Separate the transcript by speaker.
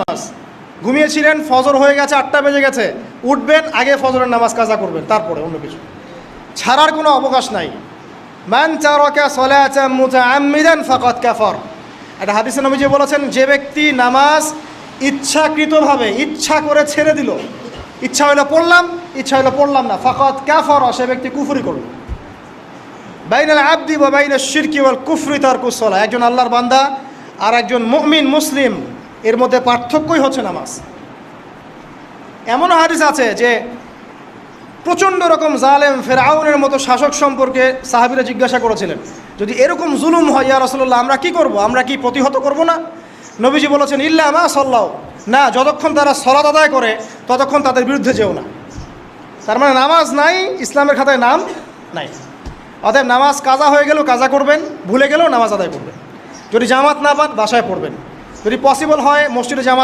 Speaker 1: নামাজ, ঘুমিয়েছিলেন, ফজর হয়ে গেছে, 8টা বেজে গেছে, উঠবেন, আগে ফজরের নামাজ কাজা করবেন, তারপরে অন্য কিছু ছাড়ার কোনো অবকাশ নাই। মান তারাকা সালাতান মুতাআম্মিদান ফাকাদ কাফার। একটা হাদিসে নবীজি বলেছেন, যে ব্যক্তি নামাজ ইচ্ছাকৃতভাবে ইচ্ছা করে ছেড়ে দিল, ইচ্ছা হইলো পড়লাম, ইচ্ছা হইলো পড়লাম না, ফাকাদ কাফার, সে ব্যক্তি কুফরি করল। বাইনাল আবদি ওয়া বাইনাশ শিরকি ওয়াল কুফরি তারকুস সালাহ। একজন আল্লাহর বান্দা আর একজন মুমিন মুসলিম, এর মধ্যে পার্থক্যই হচ্ছে নামাজ। এমনও হাদিস আছে যে প্রচণ্ড রকম জালেম ফেরাউনের মতো শাসক সম্পর্কে সাহাবীরা জিজ্ঞাসা করেছিলেন, যদি এরকম জুলুম হয় ইয়া রাসূলুল্লাহ, আমরা কি করব? আমরা কি প্রতিহত করব না? নবীজি বলেছেন, ইল্লা মা সাল্লাও, না, যতক্ষণ তারা সালাত আদায় করে ততক্ষণ তাদের বিরুদ্ধে যেও না। তার মানে নামাজ নাই, ইসলামের খাতায় নাম নাই। অতএব নামাজ কাজা হয়ে গেলেও কাজা করবেন, ভুলে গেলেও নামাজ আদায় করবেন। যদি জামাত না পান বাসায় পড়বেন, যদি পসিবল হয় মসজিদে জামাত